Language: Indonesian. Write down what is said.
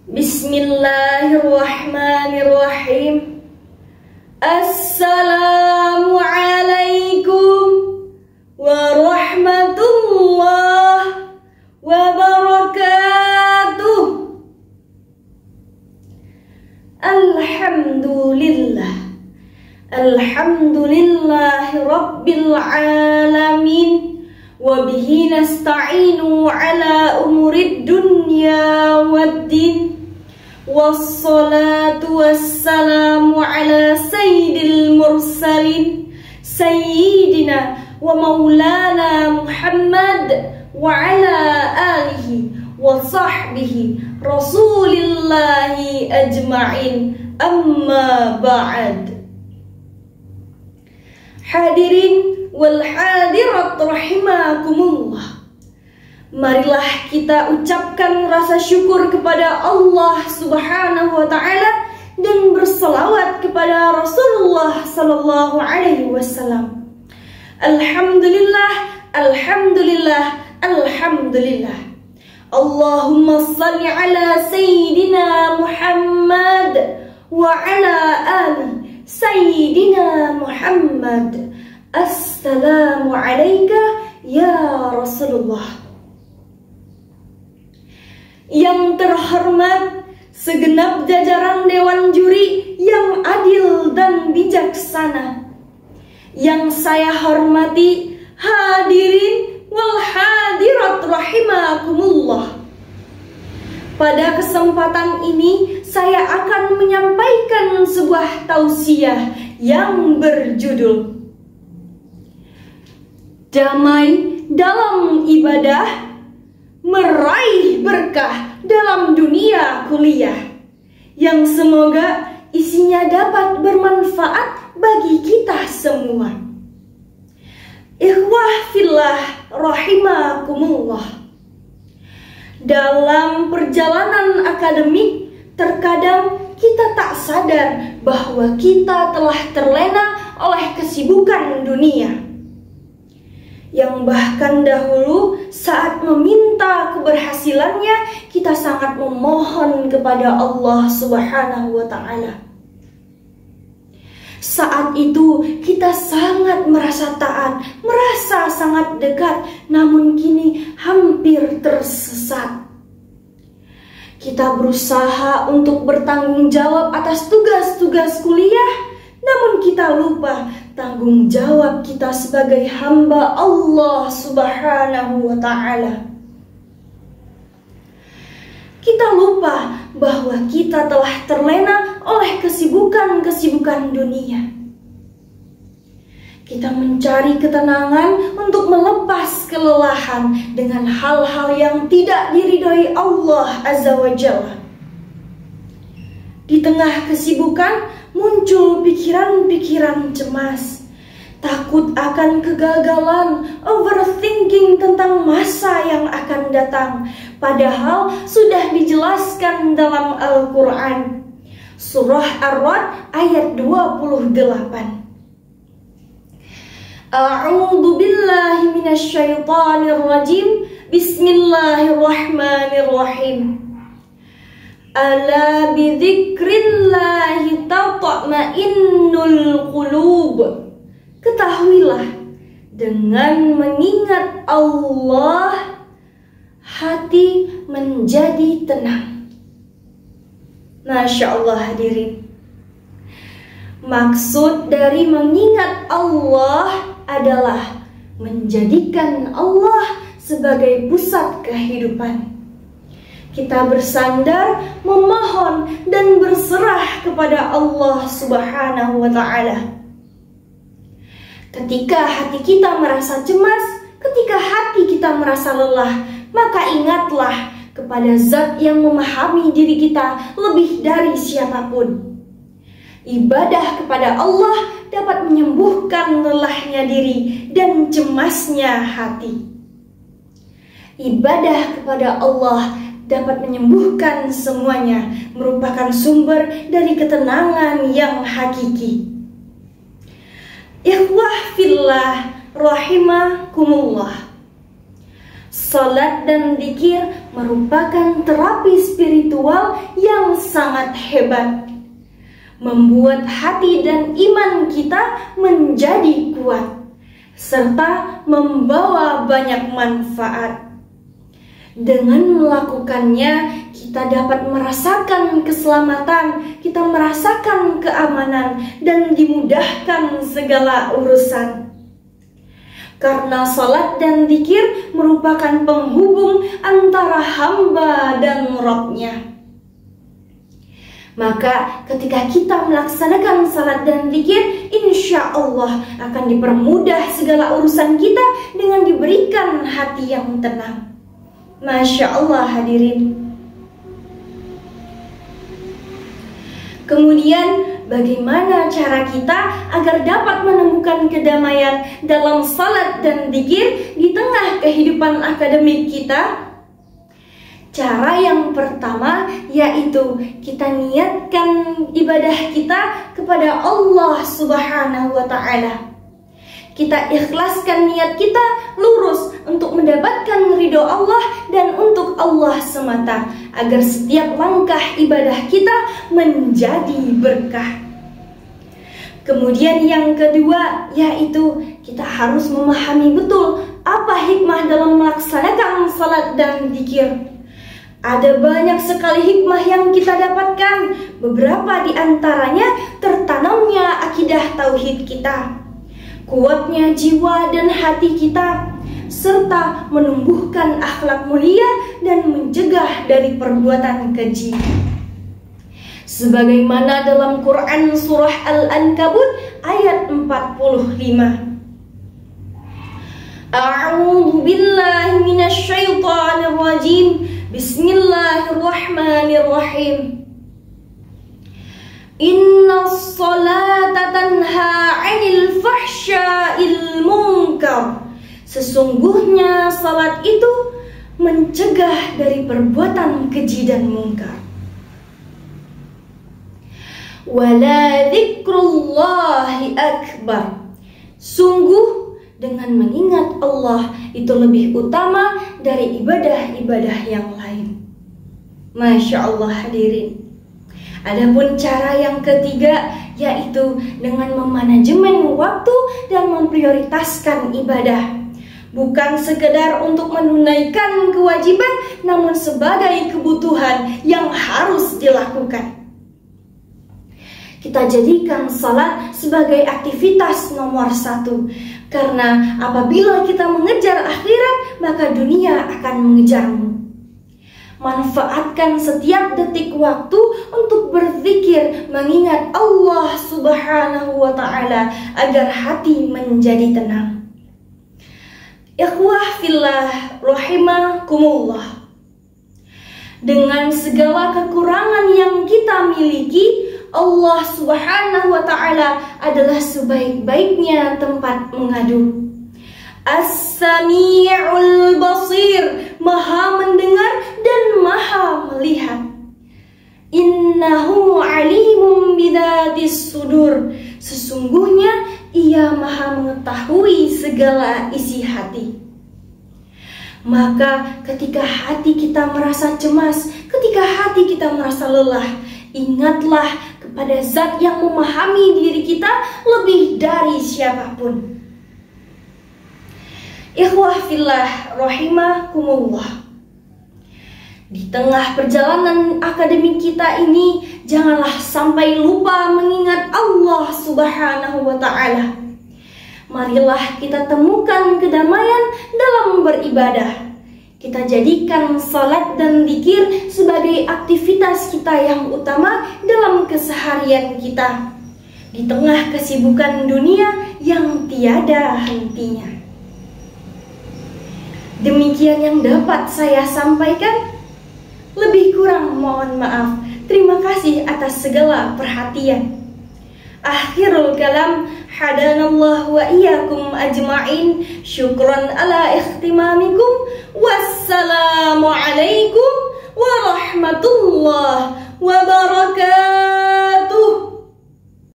Bismillahirrahmanirrahim. Assalamualaikum warahmatullahi wabarakatuh. Alhamdulillah. Alhamdulillahi rabbil alamin. Wabihi nasta'inu ala umurid dunya waddin. Wassalatu wassalamu ala sayyidil mursalin sayyidina wa maulana Muhammad wa ala alihi wa sahbihi rasulillahi ajma'in, amma ba'd. Hadirin wal hadirat rahimakumullah, marilah kita ucapkan rasa syukur kepada Allah Subhanahu wa ta'ala dan berselawat kepada Rasulullah sallallahu alaihi wasallam. Alhamdulillah, alhamdulillah, alhamdulillah. Allahumma salli ala sayyidina Muhammad wa ala ali sayyidina Muhammad. Assalamu alayka ya Rasulullah. Yang terhormat segenap jajaran dewan juri yang adil dan bijaksana, yang saya hormati hadirin wal hadirat rahimakumullah. Pada kesempatan ini saya akan menyampaikan sebuah tausiah yang berjudul Damai dalam ibadah, meraih berkah dalam dunia kuliah, yang semoga isinya dapat bermanfaat bagi kita semua. Ikhwah fillah rahimakumullah. Dalam perjalanan akademik, terkadang kita tak sadar bahwa kita telah terlena oleh kesibukan dunia, yang bahkan dahulu saat meminta keberhasilannya kita sangat memohon kepada Allah Subhanahu wa ta'ala. Saat itu kita sangat merasa taat, merasa sangat dekat, namun kini hampir tersesat. Kita berusaha untuk bertanggung jawab atas tugas-tugas kuliah, namun kita lupa tanggung jawab kita sebagai hamba Allah Subhanahu wa ta'ala. Kita lupa bahwa kita telah terlena oleh kesibukan-kesibukan dunia. Kita mencari ketenangan untuk melepas kelelahan dengan hal-hal yang tidak diridhoi Allah Azza wa Jalla. Di tengah kesibukan muncul pikiran-pikiran cemas, takut akan kegagalan, overthinking tentang masa yang akan datang. Padahal sudah dijelaskan dalam Al-Quran, Surah Ar-Ra'd ayat 28. A'udzu billahi minasyaitonir rajim. Bismillahirrahmanirrahim. Ala bidzikrillahi tatma'innul qulub. Ketahuilah, dengan mengingat Allah, hati menjadi tenang. Masya Allah hadirin. Maksud dari mengingat Allah adalah menjadikan Allah sebagai pusat kehidupan. Kita bersandar, memohon, dan berserah kepada Allah Subhanahu wa ta'ala. Ketika hati kita merasa cemas, ketika hati kita merasa lelah, maka ingatlah kepada Zat yang memahami diri kita lebih dari siapapun. Ibadah kepada Allah dapat menyembuhkan lelahnya diri dan cemasnya hati. Ibadah kepada Allah dapat menyembuhkan semuanya, merupakan sumber dari ketenangan yang hakiki. Ikhwah fillah rahimakumullah. Salat dan zikir merupakan terapi spiritual yang sangat hebat, membuat hati dan iman kita menjadi kuat, serta membawa banyak manfaat. Dengan melakukannya, kita dapat merasakan keselamatan, kita merasakan keamanan, dan dimudahkan segala urusan. Karena salat dan zikir merupakan penghubung antara hamba dan Rabb-Nya. Maka ketika kita melaksanakan salat dan zikir, insya Allah akan dipermudah segala urusan kita dengan diberikan hati yang tenang. Masya Allah hadirin. Kemudian bagaimana cara kita agar dapat menemukan kedamaian dalam salat dan zikir di tengah kehidupan akademik kita? Cara yang pertama yaitu kita niatkan ibadah kita kepada Allah Subhanahu wa Ta'ala. Kita ikhlaskan niat kita lurus untuk mendapatkan ridho Allah dan untuk Allah semata, agar setiap langkah ibadah kita menjadi berkah. Kemudian yang kedua yaitu kita harus memahami betul apa hikmah dalam melaksanakan salat dan zikir. Ada banyak sekali hikmah yang kita dapatkan. Beberapa di antaranya tertanamnya akidah tauhid kita, kuatnya jiwa dan hati kita, serta menumbuhkan akhlak mulia dan mencegah dari perbuatan keji. Sebagaimana dalam Quran surah Al-Ankabut ayat 45. A'udzu billahi minasy syaithanir rajim. Bismillahirrahmanirrahim. Innas salata tanha 'anil fahsya'il munkar. Sesungguhnya salat itu mencegah dari perbuatan keji dan mungkar. Wala dzikrullahi akbar. Sungguh dengan mengingat Allah itu lebih utama dari ibadah-ibadah yang lain. Masya Allah hadirin. Adapun cara yang ketiga yaitu dengan memanajemen waktu dan memprioritaskan ibadah. Bukan sekedar untuk menunaikan kewajiban, namun sebagai kebutuhan yang harus dilakukan. Kita jadikan salat sebagai aktivitas nomor 1. Karena apabila kita mengejar akhirat, maka dunia akan mengejarmu. Manfaatkan setiap detik waktu untuk berzikir, mengingat Allah Subhanahu wa Ta'ala agar hati menjadi tenang. Ikhwah fillah rahimakumullah. Dengan segala kekurangan yang kita miliki, Allah Subhanahu wa Ta'ala adalah sebaik-baiknya tempat mengadu. As-Sami'ul Basir, Maha mendengar dan Maha melihat. Innahu alimun bidzatis sudur. Sesungguhnya Ia Maha mengetahui segala isi hati. Maka ketika hati kita merasa cemas, ketika hati kita merasa lelah, ingatlah kepada Zat yang memahami diri kita lebih dari siapapun. Ikhwah fillah rahimakumullah. Di tengah perjalanan akademik kita ini, janganlah sampai lupa mengingat Allah Subhanahu wa Ta'ala. Marilah kita temukan kedamaian dalam beribadah. Kita jadikan salat dan zikir sebagai aktivitas kita yang utama dalam keseharian kita, di tengah kesibukan dunia yang tiada hentinya. Demikian yang dapat saya sampaikan. Lebih kurang mohon maaf. Terima kasih atas segala perhatian. Akhirul kalam, hadanallah wa iyyakum ajma'in. Syukran ala ikhtimamikum. Wassalamualaikum warahmatullahi wabarakatuh.